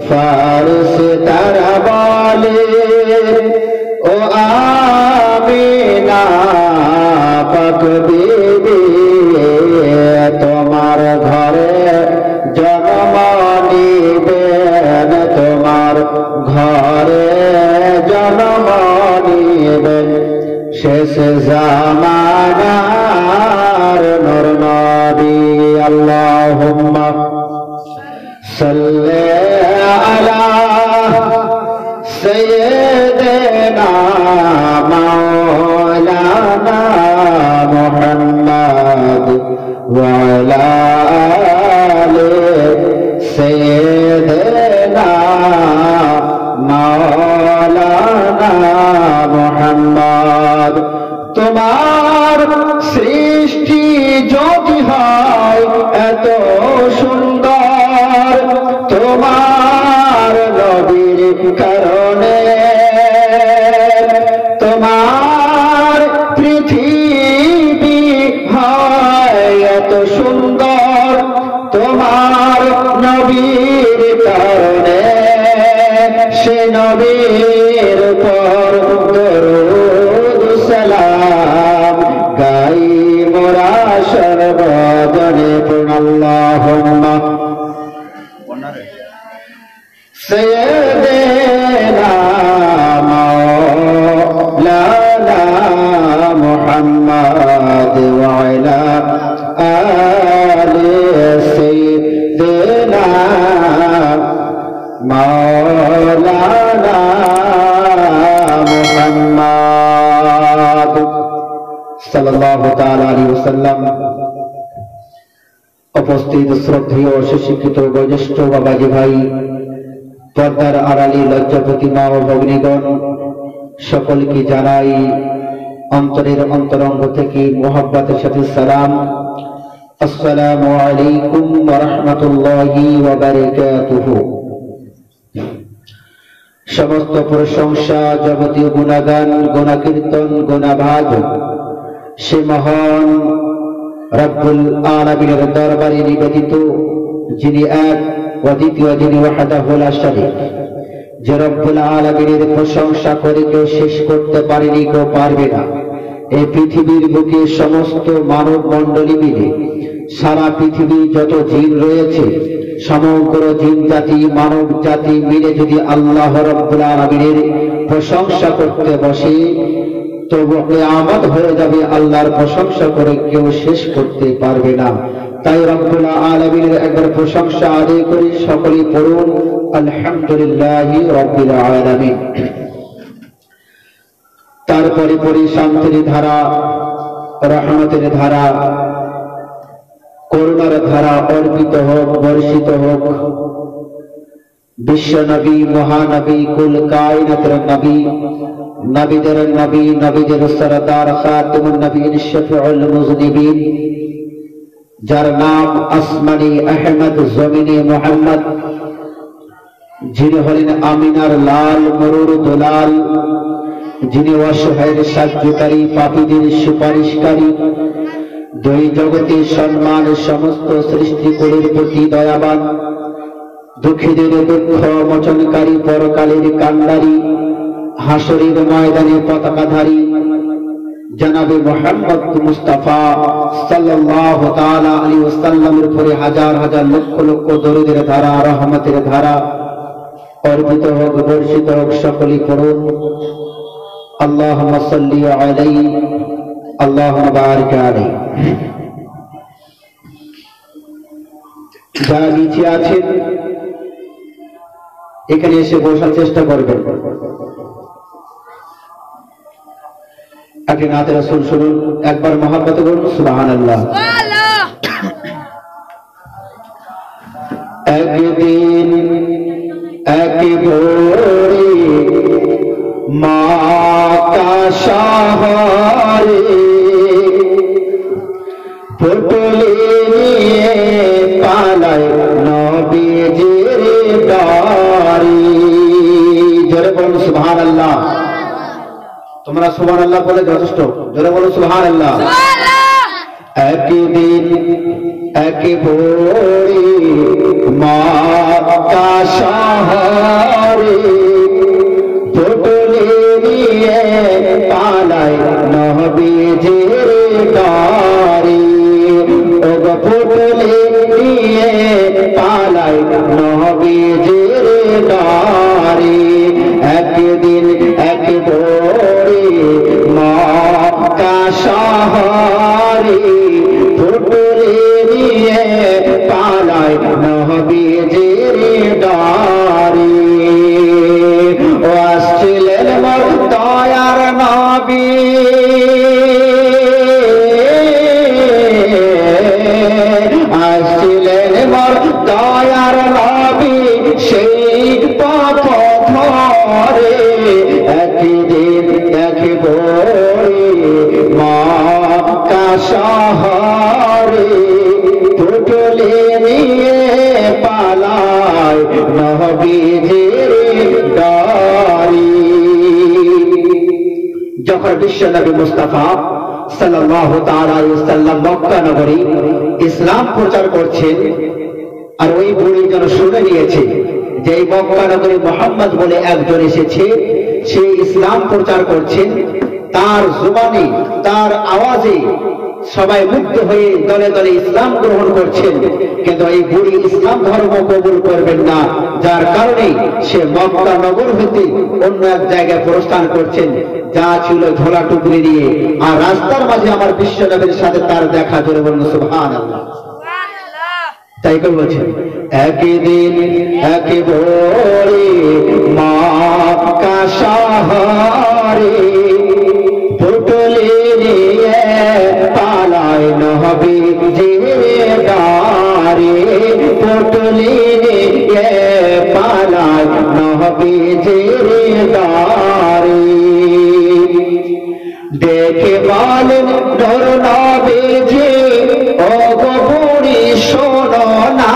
ফারসে তারা বলে ও আমিনা পাক বিবি তোমার ঘরে জন্ম নিবেন, তোমার ঘরে জন্ম নিবেন শেষ জামানার নূর নবী। আল্লাহুম্মা সাল্লি আলা সাইয়্যিদিনা মাওলানা মুহাম্মদ ওয়া আলা আলি সাইয়্যিদিনা মাওলানা মুহাম্মদ। তোমার সৃষ্টি যদি হয় এত সুন্দর, তোমার নবীর কারণে তোমার পৃথিবী হয় এত সুন্দর, তোমার নবীর কারণে সে নবীর পর দরুদ সালাম গাই মোরা সর্বজনে পূর্ণ। আল্লাহুম্মা সাইয়্যিদিনা মাওলানা মুহাম্মদ ওয়া আলা আলি সাইয়্যিদিনা মাওলানা মুহাম্মদ সাল্লাল্লাহু তাআলা আলাইহি ওয়াসাল্লাম। উপস্থিত শ্রদ্ধেয় সুশিক্ষিত বয়োজ্যেষ্ঠ বাবাজি ভাই, পর্দার আড়ালে লজ্জাপতি মা ও ভগ্নীগণ, সকলকে জানাই অন্তরের অন্তরঙ্গ থেকে মুহাব্বতের সাথে সালাম। আসসালামু আলাইকুম ওয়া রাহমাতুল্লাহি ওয়া বারাকাতুহু। সমস্ত প্রশংসা, যাবতীয় গুণাগান, গুণাকীর্তন, গুণাভাজন সে মহান রব্বুল আলামিনের দরবারে নিবেদিত, যিনি এক অদ্বিতীয়, যিনি ওয়াহদাহু লা শারীক। যে রব্বুল আলামিনের প্রশংসা করে কেউ শেষ করতে পারেনি, কেউ পারবে না। এই পৃথিবীর বুকে সমস্ত মানব মণ্ডলী মিলে, সারা পৃথিবীর যত জিন রয়েছে, সমগ্র জিন জাতি মানব জাতি মিলে যদি আল্লাহ রব্বুল আলামিনের প্রশংসা করতে বসে, তবু কিয়ামত হয়ে যাবে, আল্লাহর প্রশংসা করে কেউ শেষ করতে পারবে না। তাই রব্বুল আলামিনের একবার প্রশংসা আদায় করি, সকলেই পড়ুন আলহামদুলিল্লাহি রাব্বিল আলামিন। তারপরে পড়ি শান্তির ধারা, রহমতের ধারা, করুণার ধারা অর্পিত হোক, বর্ষিত হোক বিশ্ব নবী, মহানবী, কুল কায়নাতের নবী, নবীদের নবী, নবীদের সরদার, খাতিমুন নবীন, শফিউল মুযনিবিন, যার নাম আসমানি আহমদ, জমিনে মুহাম্মদ, যিনি হলেন আমিনার লাল মরুর দুলাল, যিনি অসহায়ের সাহায্যকারী, পাপীদের সুপারিশকারী, দুই জগতের সম্মান, সমস্ত সৃষ্টিকুলের প্রতি দয়াবান, দুঃখীদের দুঃখ মোচনকারী, পরকালের কান্ডারী, হাসরের ময়দানে পতাকাধারী জনাবে মুহাম্মদ মুস্তাফা সাল্লাল্লাহু তাআলা আলাইহি ওয়াসাল্লামের উপরে হাজার হাজার লক্ষ লক্ষ দরুদের ধারা, রহমতের ধারা অর্পিত হোক, বর্ষিত হোক। সকলেই পড়ুন আল্লাহুম্মা সাল্লি আলাইহি, আল্লাহুম্মা বারিক আলাইহি। যারা নিচে আছেন এখানে এসে বসার চেষ্টা করবেন। আগে নাতে রাসূল শুনুন, একবার মহব্বতে বলুন সুবহানাল্লাহ। একদিন এক ভোরে মাকা শহরে পুটলি নিয়ে পালায় নবীজির দারি। জোরে বলুন সুবহানাল্লাহ। তোমরা সুবহানাল্লাহ বলে যথেষ্ট, জোরে বলুন সুবহানাল্লাহ। একদিন এক ভোরে মক্কা শহরে পুটলি নিয়ে পালায় নবীজির ডারে। ও গো পুটলি নিয়ে পালায় নবীজির ডারে। একদিন এক ভোরে মক্কা শহরে পুটলি নিয়ে পালায় নবীজির ডারে। ও আসছিলেন মোর দয়ার নবী, আসছিলেন মোর দয়ার নবী সেই পথ ধরে। একদিন এক ভোরে মক্কা শহরে পুটলি নিয়ে পালায় নবীজির ডারে। যখন বিশ্বনবী মুস্তাফা সাল্লাল্লাহু তাআলা আলাইহি ওয়াসাল্লাম মক্কা নগরী ইসলাম প্রচার করছেন, আর ওই বুড়ি যেন শুনে নিয়েছে যে এই মক্কা নগরী মুহাম্মদ বলে একজন এসেছে, সে ইসলাম প্রচার করছেন, তার জবানে তার আওয়াজে সবাই মুগ্ধ হয়ে দলে দলে ইসলাম গ্রহণ করছেন। কিন্তু এই বুড়ি ইসলাম ধর্ম কবুল করবেন না, যার কারণে সে মক্কা নগর হতে অন্য এক জায়গায় প্রস্থান করছেন, যা ছিল ঝোলা টুকরি নিয়ে। আর রাস্তার মাঝে আমার বিশ্বনবীর সাথে তার দেখা, জোরে বলুন সুবহানাল্লাহ। তাই করে বলছেন একদিন এক ভোরে মক্কা শহরে পুটলি নিয়ে পালায় নবীজির ডারে। পুটলি নিয়ে পালায় নবীজির ডারে। দেখে বলেন নূর নবীজি, ও গো বুড়ি শোনো না,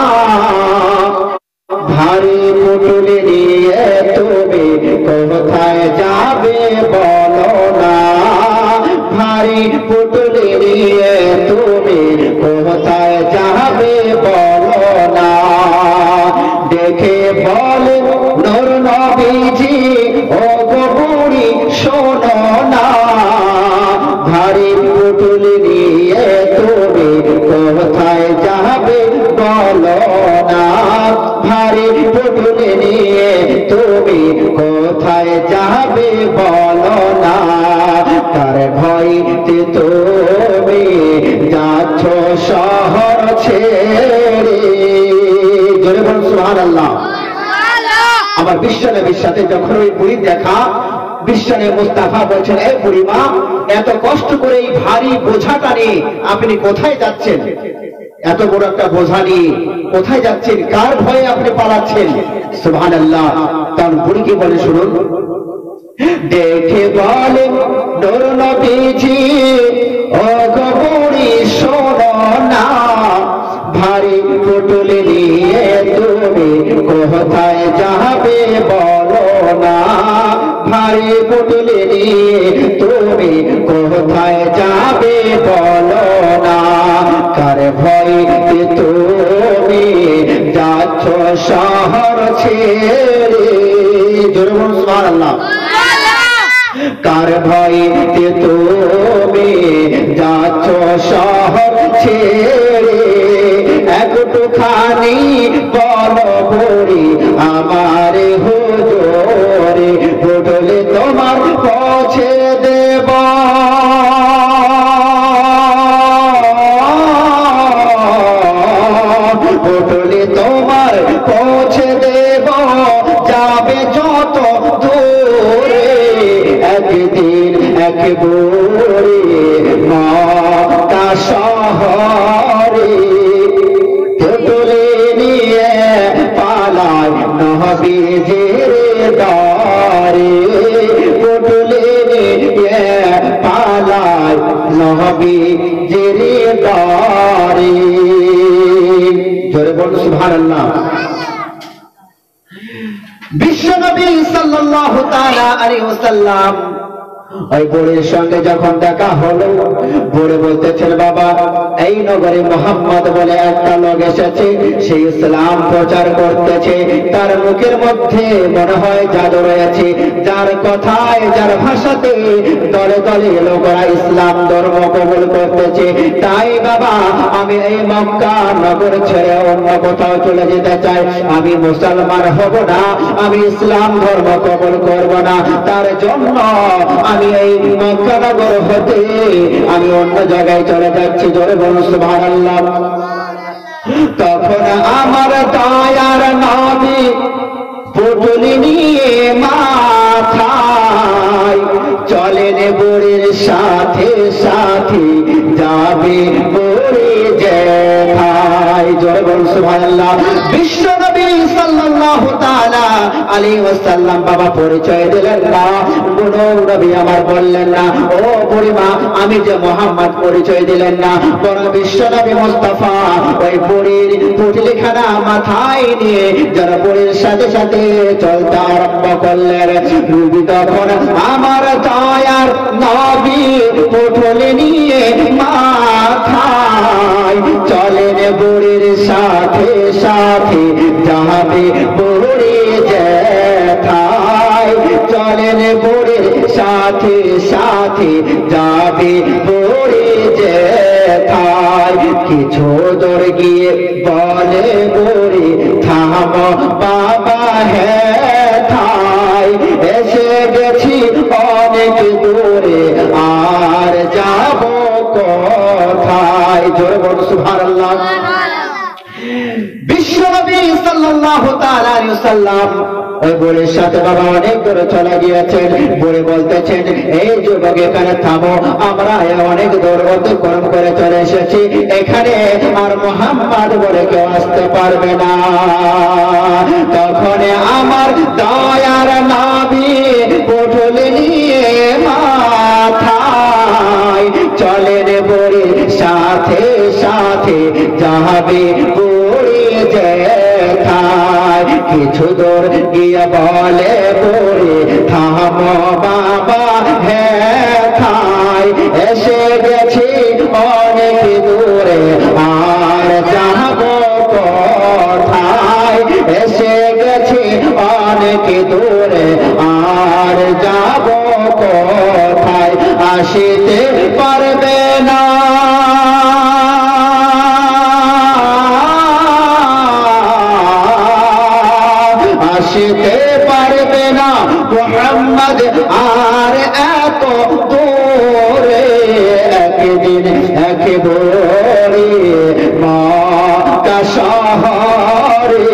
ভারী পুটলি নিয়ে তুমি কোথায় যাবে বলো না। ভারী পুটলি নিয়ে তুমি কোথায় যাবে বলো না। দেখে বলেন নূর নবীজি, ও গো বুড়ি শোনো না, ভারী পুটলি নিয়ে তুমি কোথায় যাবে বলো না। ভারী পুটলি নিয়ে তুমি কোথায় যাবে বলো না। তার ভয়তে তুমি যাচ্ছ শহর ছেড়ে। জোরে বলুন সুবহানাল্লাহ। আমার বিশ্বনবীর সাথে যখন ওই বুড়ির দেখা, বিশ্বনবী মুস্তাফা বলছেন, এই বুড়িমা, এত কষ্ট করে এই ভারী বোঝাটা নিয়ে আপনি কোথায় যাচ্ছেন? এত বড় একটা বোঝা নিয়ে কোথায় যাচ্ছেন? কার ভয়ে আপনি পালাচ্ছেন? সুবহানাল্লাহ। তখন বুড়িকে বলে, শুনুন, দেখে বলে নূর নবীজি, ও গো বুড়ি শোনো না, ভারী পুটলি নিয়ে তুমি কোথায় যাবে বলো না। ভারী পুটলি নিয়ে তুমি কোথায় যাবে বলো না। কার ভয়তে তুমি যাচ্ছ শহর ছেড়ে। জোরে বলুন সুবহানাল্লাহ। কার ভয়তে তুমি যাচ্ছ শহর ছেড়ে। একটুখানি বলো বুড়ি আমার হুজুরে, পুটলি তোমার পৌঁছে দেব। পুটলি তোমার পৌঁছে দেব, যাবে যত দূরে। একদিন এক বুড়ি মক্কা শহরে পুটলি নিয়ে পালায় নবীজির ডারে। পুটলি নিয়ে পালায় নবীজির ডারে। জোরে বলুন সুবহানাল্লাহ। বিশ্বনবী সাল্লাল্লাহু তাআলা আলাইহি ওয়াসাল্লাম ওই বুড়ির সঙ্গে যখন দেখা হলো, বুড়ি বলতেছেন, বাবা এই নগরে মোহাম্মদ বলে একটা লোক এসেছে, সে ইসলাম প্রচার করতেছে, তার মুখের মধ্যে মনে হয় জাদু রয়েছে, যার কথায় যার ভাষাতে দলে দলে লোকেরা ইসলাম ধর্ম কবুল করতেছে। তাই বাবা আমি এই মক্কা নগর ছেড়ে অন্য কোথাও চলে যেতে চাই, আমি মুসলমান হব না, আমি ইসলাম ধর্ম কবুল করব না, তার জন্য আমি এই মক্কা নগর হতে আমি অন্য জায়গায় চলে যাচ্ছি। জোরে বলুন সুবহানাল্লাহ। তখন আমার দয়ার নবী পুটুলি নিয়ে মাথায় চলেন বুড়ির সাথে সাথে যাবে বুড়ি যেথায়। জোরে বলুন সুবহানাল্লাহ। বিশ্ব নবী সাল্লাল্লাহু তাআলা আলাইহি ওয়াসাল্লাম বাবা পরিচয় দিলেন না, কোনো নবী আমার বললেন না ও বুড়িমা আমি যে মোহাম্মদ, পরিচয় দিলেন না, বরং বিশ্ব নবী মুস্তাফা ওই বুড়ির পুটলিখানা মাথায় নিয়ে যারা বুড়ির সাথে সাথে চলতে আরম্ভ করলেন। নবী তখন আমার দয়ার নবী পুটলি নিয়ে মাথায় চলেন বুড়ির সাথে সাথে যাবে বুড়ি যেথায়, চলেন বুড়ির সাথে সাথে যাবে বুড়ি যেথায়। কিছু দূর গিয়ে বলে বুড়ি থামো বাবা হেথায়, এসে গেছি অনেক দূরে আর যাব কোথায়। জোরে বলুন সুবহানাল্লাহ। বিশ্বনবী সাল্লাল্লাহু তাআলা আলাইহি ওয়াসাল্লাম ওই বুড়ির সাথে বাবা অনেক দূরে চলে গিয়েছেন। বুড়ি বলতেছেন, এই যুবক এখানে থামো, আমরা অনেক দূর অতিক্রম করে চলে এসেছি, এখানে আর মুহাম্মদ বলে কেউ আসতে পারবে না। তখন আমার দয়ার নবী পুটলি নিয়ে মাথায় চলেন বুড়ির সাথে সাথে যাবে বুড়ি যেথায়। কিছু দূর গিয়ে বলে বুড়ি থামো বাবা হেথায়, এসে গেছি অনেক দূরে আর যাব কোথায়, এসে গেছি অনেক দূরে আর যাব কোথায়, আসিতে পারবে না আসিতে পারবে না মুহাম্মদ আর এত দূরে, একদিন একেবারে মক্কা শহরে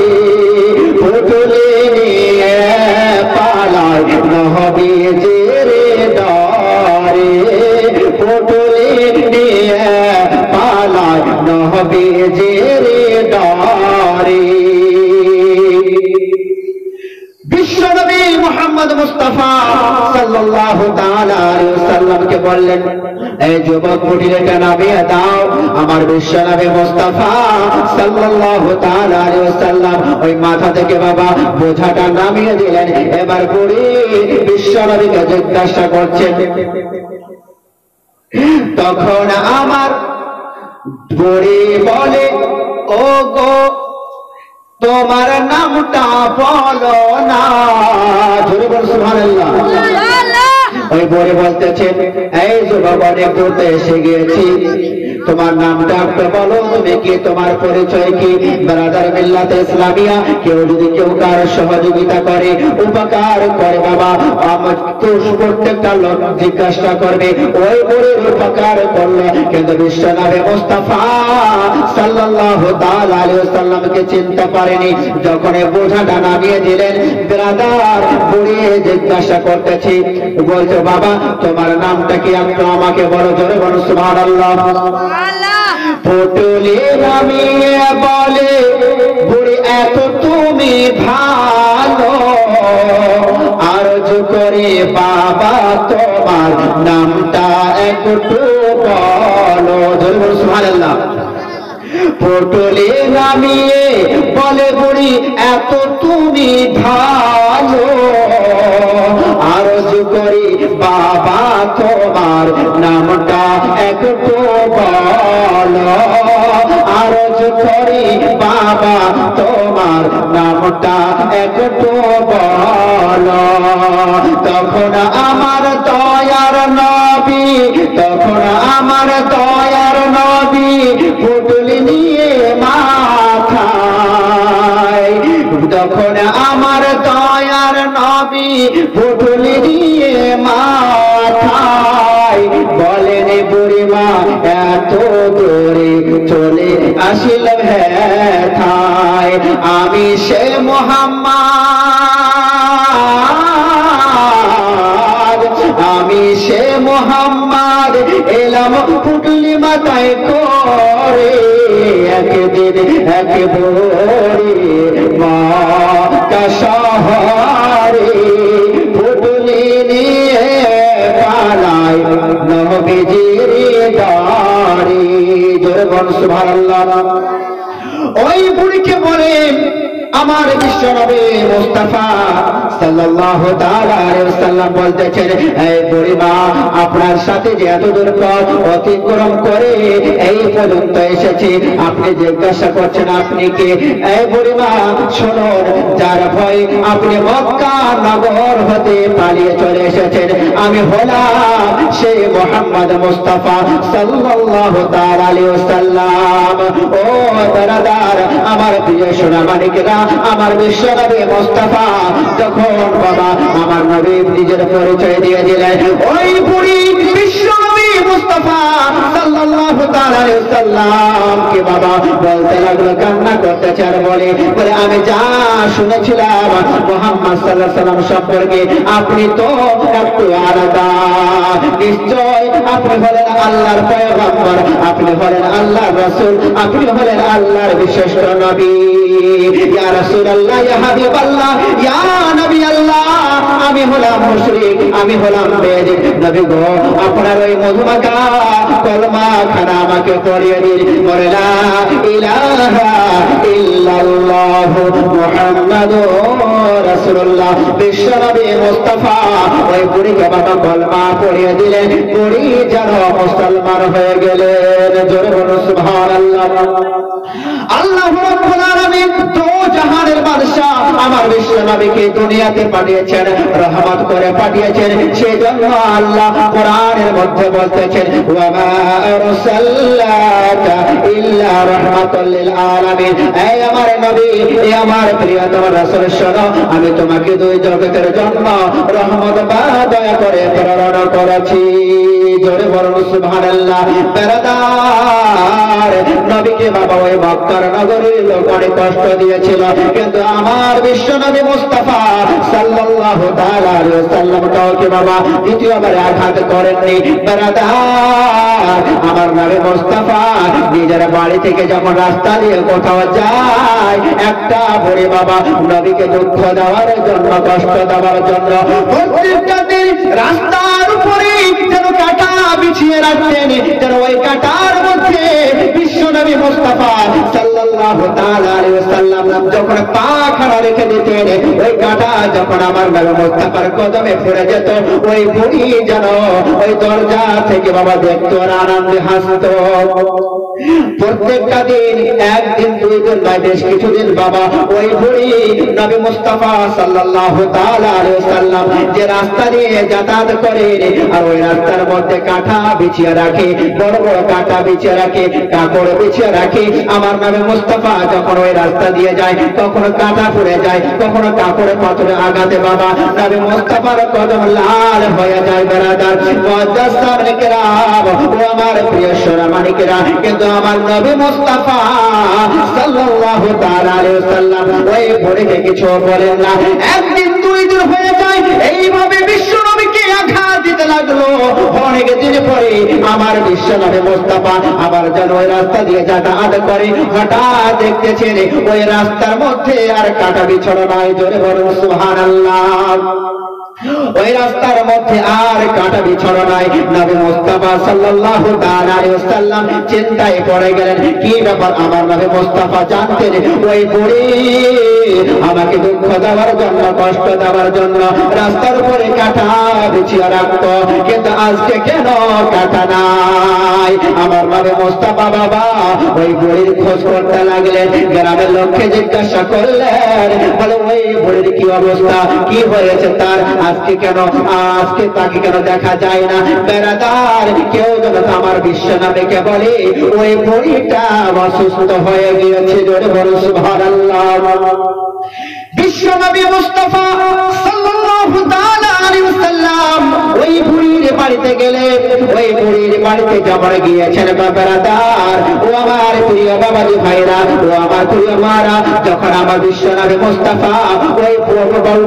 পুটলি নিয়ে পালায় নবীজির ডারে, পুটলি নিয়ে পালায় নবীজির ডারে। বিশ্বনবী মুহাম্মদ মুস্তাফা সাল্লাল্লাহু তাআলা আলাইহি ওয়াসাল্লামকে বললেন, এই যুবক পুটলিটা নামিয়ে দাও। আমার বিশ্বনবী মুস্তাফা সাল্লাল্লাহু তাআলা আলাইহি ওয়াসাল্লাম ওই মাথা থেকে বাবা বোঝাটা নামিয়ে দিলেন। এবার বুড়ি বিশ্বনবীকে জিজ্ঞাসা করছেন, তখন আমার বুড়ি বলে, ও গো তোমার নামটা বলো না। জোরে বলুন সুবহানাল্লাহ। ওই বুড়ি বলতেছেন, এই যুবক অনেক দূর এসে গিয়েছি, তোমার নামটা একটু বলো, তুমি কি, তোমার পরিচয় কি? ব্রাদার মিল্লাতে ইসলামিয়া কেউ যদি কেউ কার সহযোগিতা করে উপকার করে বাবা আমার তো প্রত্যেকটা লোক জিজ্ঞাসা করবে ওই বুড়ির উপকার করলো, কিন্তু বিশ্বনবী মুস্তাফা সাল্লাল্লাহু তাআলা আলাইহি ওয়াসাল্লামকে চিনতে পারেনি। যখন বোঝাটা নামিয়ে দিলেন, ব্রাদার বুড়ি জিজ্ঞাসা করতেছি, বলছো বাবা তোমার নামটা কি, একটু আমাকে বলো। জোরে বলো সুবহানাল্লাহ। পুটলি নামিয়ে বলে, বুড়ি এত তুমি ভালো, আরজু করে বাবা তোমার নামটা একটু বলো। জোরে বলো সুবহানাল্লাহ। পটলে নামিয়ে বলে বুড়ি এত তুমি ভালো, আরজ করি বাবা তোমার নামটা একটু বলো, আরজ করি বাবা তোমার নামটা একটু বলো। তখন আমার দয়ার নবী, তখন আমার দয়ার নবী পুটুলি নিয়ে মাথায়, তখন আমার দয়ার নবী পুটুলি নিয়ে মাথায়, বলেন বুড়িমা এত দূরে চলে আসিল ব্যথায়, আমি সে মোহাম্মদ, আমি সে মোহাম্মদ এলাম পুটুলি মাথায় করে, একদিন একবারে মক্কা শহরে পুটুলি নিয়ে পালাই নবীজির দাঁড়ি। জোরে বল সুবহানাল্লাহ। ওই বুড়িকে বলেন আমার বিশ্বনবী মুস্তাফা সাল্লাল্লাহু তাআলা আলাইহি ওয়াসাল্লাম বলতেছেন, এই বুড়িমা আপনার সাথে যে এত দূর পথ অতিক্রম করে এই পর্যন্ত এসেছি, আপনি জিজ্ঞাসা করছেন আপনি কে? এই বুড়িমা শুনুন, যার ভয় আপনি মক্কা নগর হতে পালিয়ে চলে এসেছেন, আমি হলাম সেই মুহাম্মদ মুস্তাফা সাল্লাল্লাহু তাআলা আলাইহি ওয়াসাল্লাম। ও বারাদার, আমার প্রিয় সোনামানিকেরা, আমার বিশ্বনবী মুস্তাফা যখন বাবা আমার নবী নিজের পরিচয় দিয়ে দিলেন, ওই বুড়ি বিশ্বনবী মুস্তাফা সাল্লাল্লাহু তাআলা আলাইহি ওয়াসাল্লাম কে বাবা বলতে লাগলো, কান্না করতেছে আর বলে আমি যা শুনেছিলাম মুহাম্মদ সাল্লাল্লাহু আলাইহি ওয়াসাল্লাম সম্পর্কে আপনি তো একটু আলাদা, নিশ্চয় আপনি হলেন আল্লাহর পয়গম্বর, আপনি হলেন আল্লাহর রাসূল, আপনি হলেন আল্লাহর বিশেষ নবী। ইয়া রাসূলুল্লাহ, ইয়া হাবিবাল্লাহ, ইয়া নবী আল্লাহ, আমি হলাম মুশরিক, আমি হলাম বেঈমান, নবী গো আপনার ওই মধুমাখা কলমা খানা আমাকে পড়িয়ে দিন, বলে লা ইলাহা ইল্লাল্লাহু মুহাম্মাদুর রাসূলুল্লাহ। বিশ্বনবী মুস্তাফা ওই বুড়িকে বাবা কলমা পড়িয়ে দিলেন, বুড়ি যেন মুসলমান হয়ে গেলেন। জোরে বলুন সুবহানাল্লাহ। আল্লাহ রাব্বুল আলামিন দো জাহানের বাদশা আমার বিশ্বনবীকে দুনিয়াতে পাঠিয়েছেন, রহমত করে পাঠিয়েছেন, সেজন্য আল্লাহ কোরআনের মধ্যে বলতেছেন ওয়া মা আরসালনাকা ইল্লা রাহমাতাল লিল আলামিন। এই আমার নবী, এই আমার প্রিয়তম রাসূল, শোনো আমি তোমাকে দুই জগতের জন্য রহমত বা দয়া করে প্রেরণ করেছি। জোরে বলুন সুবহানাল্লাহ। বেরাদার, নবীকে বাবা ওই মক্কার নগরীর লোক অনেক কষ্ট দিয়েছিল, কিন্তু আমার বিশ্বনবী মুস্তাফা সাল্লাল্লাহু তাআলা আলাইহি ওয়াসাল্লাম কাউকে বাবা দ্বিতীয়বার আঘাত করেননি। বেরাদার, আমার নবী মুস্তাফা নিজের বাড়ি থেকে যখন রাস্তা দিয়ে কোথাও যায়, একটা বুড়ি বাবা নবীকে দুঃখ দেওয়ার জন্য, কষ্ট দেওয়ার জন্য প্রত্যেকটা দিন রাস্তার উপরে যেন কাঁটা বিছিয়ে রাখতেন, যেন ওই কাঁটার মধ্যে বিশ্বনবী মুস্তাফা সাল্লাল্লাহু তাআলা আলাইহি ওয়াসাল্লাম যখন পা খাড়া রেখে দিতেন, ওই কাঁটা যখন আমার নবী মুস্তাফার কদমে পড়ে যেত, ওই বুড়ি যেন ওই দরজা থেকে বাবা দেখতো আর আনন্দে হাসতো। প্রত্যেকটা দিন, একদিন দুই দিন নয়, বেশ কিছুদিন বাবা ওই বুড়ি নবী মুস্তাফা সাল্লাল্লাহু তাআলা আলাইহি ওয়াসাল্লাম যে রাস্তা দিয়ে যাতায়াত করে, আর ওই রাস্তার মধ্যে কাঁটা বিছিয়ে রাখে, বড় বড় কাঁটা বিছিয়ে রাখে, কাপড় বিছিয়ে রাখে। আমার নবী মুস্তাফা যখন ওই রাস্তা দিয়ে যায়, কখনো কাঁটা পড়ে যায়, কখনো কাপড়ে পাথরে আঘাতে বাবা নবী মুস্তাফার কদম লাল হয়ে যায়। বেরাদার, মুআজ্জাজ সামনে কেরাম, ও আমার প্রিয় সোনামানিকেরা, কিন্তু আমার নবী মুস্তাফা সাল্লাল্লাহু তাআলা আলাইহি ওয়াসাল্লাম ওই বুড়িকে কিছু বলেন না। একদিন দুই দিন হয়ে যায়, এইভাবে বিশ্ব নবীকে আঘাত দিতে লাগলো। অনেক দিন পরে আমার বিশ্ব নবী মুস্তাফা আবার যেন ওই রাস্তা দিয়ে যাতায়াত করে, হঠাৎ দেখতেছেন ওই রাস্তার মধ্যে আর কাঁটা বিছানো নাই। জোরে বলুন সুবহানাল্লাহ। ওই রাস্তার মধ্যে আর কাঁটা বিছানো নাই। নবী মুস্তাফা সাল্লাল্লাহু তাআলা আলাইহি ওয়াসাল্লাম চিন্তায় পড়ে গেলেন, কি ব্যাপার? আমার নবী মুস্তাফা জানতেন ওই বুড়ি আমাকে দুঃখ দেওয়ার জন্য, কষ্ট দেওয়ার জন্য রাস্তার উপরে কাঁটা বিছিয়ে রাখতো, কিন্তু আজকে কেন কাঁটা নাই? আমার নবী মুস্তাফা বাবা ওই বুড়ির খোঁজ করতে লাগলেন। গ্রামের লোককে জিজ্ঞাসা করলেন, বলে ওই বুড়ির কি অবস্থা, কি হয়েছে তার, আজকে তাকে কেন দেখা যায় না? বেড়াদার কেউ যেন আমার বিশ্ব নবীকে বলে ওই বুড়িটা অসুস্থ হয়ে গিয়েছে। জোরে বলুন সুবহানাল্লাহ। বিশ্ব নবী মুস্তাফা সাল্লাল্লাহু তাআলা আলাইহি ওয়াসাল্লাম ওই বুড়ির বাড়িতে গেলেন। ওই বুড়ির বাড়িতে যাবার গিয়েছেন বেড়াদার ও আমার প্রিয় বাবাজি ভাইরা, ও আমার প্রিয় মারা, যখন আমার বিশ্ব নবী মুস্তাফা ওই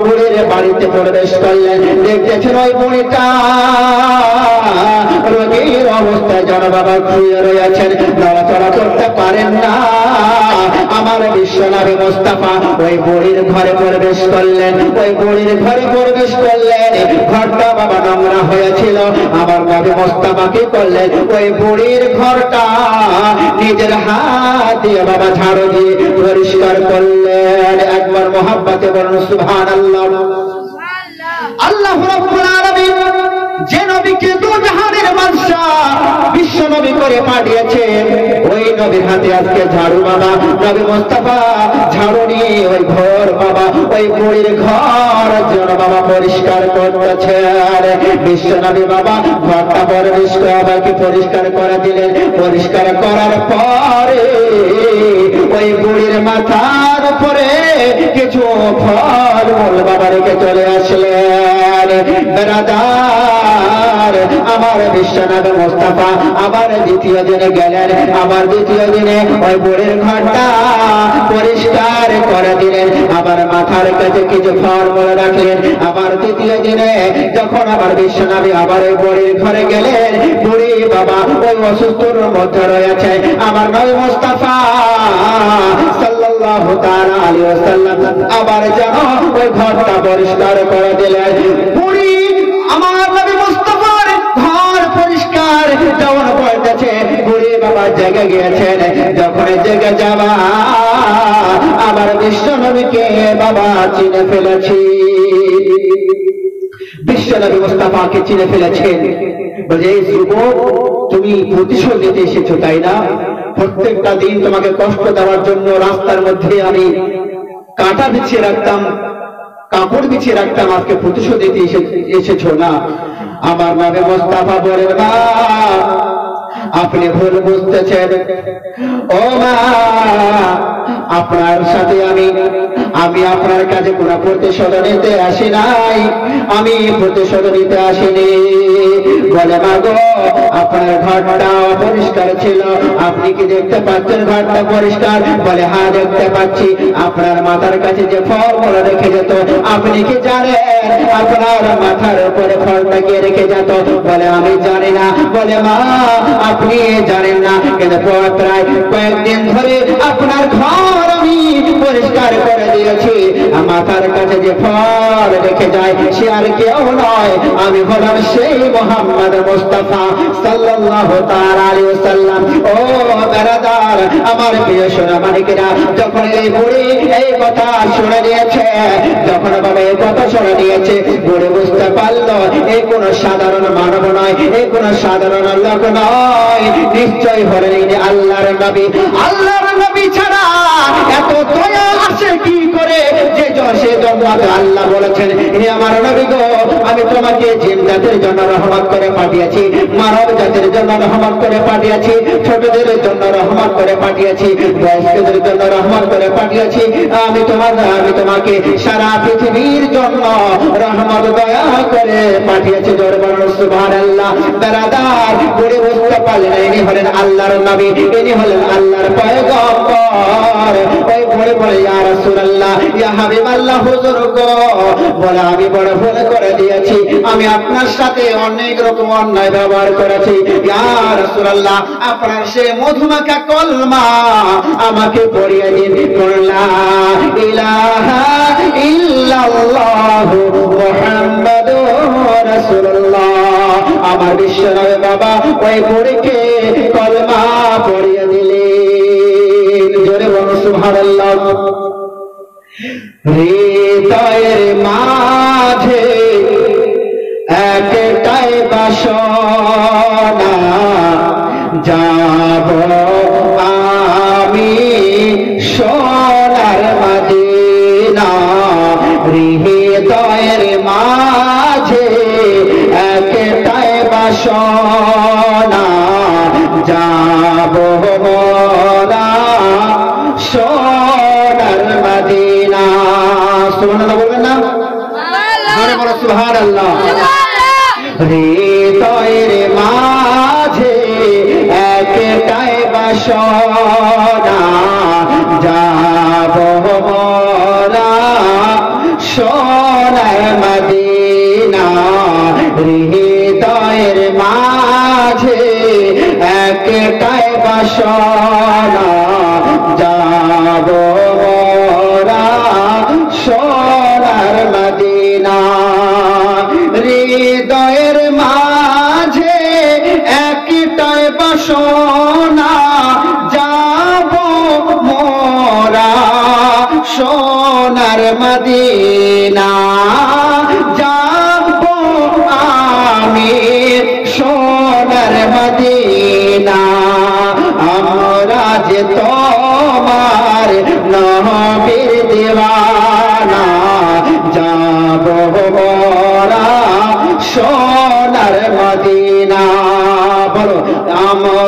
বুড়ির বাড়িতে প্রবেশ করলেন, দেখতেছেন ওই বুড়িটা রোগীর অবস্থায় যেন বাবা শুয়ে রয়েছেন, নড়াচড়া করতে পারেন না। আমার বিশ্ব নবী মুস্তাফা ওই বুড়ির ঘরে প্রবেশ করলেন। ওই বুড়ির ঘরে প্রবেশ করলেন, ঘরটা বাবা নোংরা হয়েছিল। আমার নবী মুস্তাফা কি করলেন? ওই বুড়ির ঘরটা নিজের হাত দিয়ে বাবা ঝাড়ু দিয়ে পরিষ্কার করলেন। একবার মোহাব্বতে বলুন সুবহানাল্লাহ। আল্লাহ রাব্বুল আলামিন যে নবীকে দু জাহানের বাদশা বিশ্ব নবী করে পাঠিয়েছেন, ওই নবীর হাতে আজকে ঝাড়ু বাবা। নবী মুস্তাফা ঝাড়ু নিয়ে ওই ঘর বাবা, ওই বুড়ির ঘর যেন বাবা পরিষ্কার করতেছেন। বিশ্ব নবী বাবা ঘরটা পরিষ্কার করে দিলেন। পরিষ্কার করার পরে ওই বুড়ির মাথার উপরে কিছু ফল মূল বাবা রেখে চলে আসলেন। বেরাদার আমার বিশ্ব নবী মুস্তাফা আবার দ্বিতীয় দিনে গেলেন। আবার দ্বিতীয় দিনে ওই বুড়ির ঘরটা পরিষ্কার করে দিলেন। আবার মাথার কাছে কিছু ফল মূল রাখলেন। আবার তৃতীয় দিনে যখন আমার বিশ্ব নবী আবার ওই বুড়ির ঘরে গেলেন, বুড়ি বাবা ওই অসুস্থর মধ্যে রয়েছে। আমার নবী মুস্তাফা সাল্লাল্লাহু তাআলা আলাইহি ওয়াসাল্লাম আবার যেন ওই ঘরটা পরিষ্কার করে দিলেন। বুড়ি আমার নবী মুস্তাফার ঘর পরিষ্কার যখন করতেছে, বুড়ি বাবা জেগে গিয়েছেন। যখন জেগে যাওয়া আবার বিশ্ব নবীকে বাবা চিনে ফেলেছি। বিশ্ব নবী মুস্তাফাকে চিনে ফেলেছেন। বলে যুবক, তুমি প্রতিশোধ নিতে এসেছো তাই না? প্রত্যেকটা দিন তোমাকে কষ্ট দেওয়ার জন্য রাস্তার মধ্যে আমি কাঁটা বিছিয়ে রাখতাম, কাপড় বিছিয়ে রাখতাম, আজকে প্রতিশোধ দিতে এসেছো না? আমার নবী মুস্তাফা বলেন, মা আপনি ভুল বুঝতেছেন। ও মা, আপনার সাথে আমি আপনার কাছে কোনো প্রতিশোধ নিতে আসি নাই, আমি প্রতিশোধ নিতে আসিনি। বলে মা গো, আপনার ঘরটা পরিষ্কার ছিল, আপনি কি দেখতে পাচ্ছেন ঘরটা পরিষ্কার? বলে হ্যাঁ দেখতে পাচ্ছি। আপনার মাথার কাছে যে ফল রেখে যেত, আপনি কি জানেন আপনার মাথার উপরে ফলটা কে রেখে যেত? বলে আমি জানি না। বলে মা আপনি জানেন না, কিন্তু প্রায় কয়েকদিন ধরে আপনার ঘর আমি পরিষ্কার করে দিয়েছি। মাথার কাছে যে ফল রেখে যায় সে আর কেউ নয়, আমি হলাম সেই মুহাম্মদ মুস্তাফা সাল্লাল্লাহু তাআলা আলাইহি ওয়াসাল্লাম। ও বেরাদার আমার প্রিয় সোনামানিকেরা, যখন এই বুড়ি এই কথা শুনে নিয়েছে, যখন বাবা এই কথা শুনে নিয়েছে, বুড়ি বুঝতে পারলো এই কোন সাধারণ মানব নয়, এই কোন সাধারণ লোক নয়, নিশ্চয় হলেন আল্লাহর নবী। আল্লাহর নবী ছাড়া এত দয়া আসে কি করে? যে সে জন্মাতে আল্লাহ বলেছেন, হে আমার নবী গো, আমি তোমাকে জিন জাতির জন্য রহমত করে পাঠিয়েছি, মানব জাতির জন্য রহমত করে পাঠিয়েছি, ছোটদের জন্য রহমত করে পাঠিয়েছি, বয়স্কদের জন্য রহমত করে পাঠিয়েছি। আমি তোমাকে সারা পৃথিবীর জন্য রহমত দয়া করে পাঠিয়েছি। জোরে বলুন সুবহানাল্লাহ। বেরাদার বুড়ি বুঝতে পারলেন ইনি হলেন আল্লাহর নবী, ইনি হলেন আল্লাহর পয়গম্বর। ওই বুড়ি বলে ইয়া রাসূলুল্লাহ, ইয়া হাবিবাল্লাহ, হুজুর গো, বলে আমি বড় ভুল করে দিয়েছি। দিয়েছি, আমি আপনার সাথে অনেক রকম অন্যায় ব্যবহার করেছি। ইয়া রাসূলুল্লাহ, আপনার সে মধুমাখা কলমা আমাকে পড়িয়ে দিন। লা ইলাহা ইল্লাল্লাহু মুহাম্মাদুর রাসূলুল্লাহ। আমার বিশ্বনবী বাবা ওই বুড়িকে কলমা পড়িয়ে দিলেন। জোরে বলো সুবহানাল্লাহ। হৃদয়ের মাঝে একটাই বাসনা, যাব আমি সোনার মদিনা। হৃদয়ের মাঝে একটাই বাসনা, যাব মোরা সোনার মদিনা। সুবহানাল্লাহ বলবেন না? জোরে বলো সুবহানাল্লাহ। হৃদয়ের মাঝে একটাই বাসনা, যাব মোরা সোনার মদিনা। হৃদয়ের মাঝে একটাই বাসনা, যাব মোরা সোনার মদিনা। হৃদয়ের মাঝে একটাই বাসনা, যাব মোরা সোনার মদিনা। যাব আমি সোনার মদিনা। আমরা যে তোমার নবীর দিওয়ানা, যাব মোরা সোনার মদিনা। বলো আমরা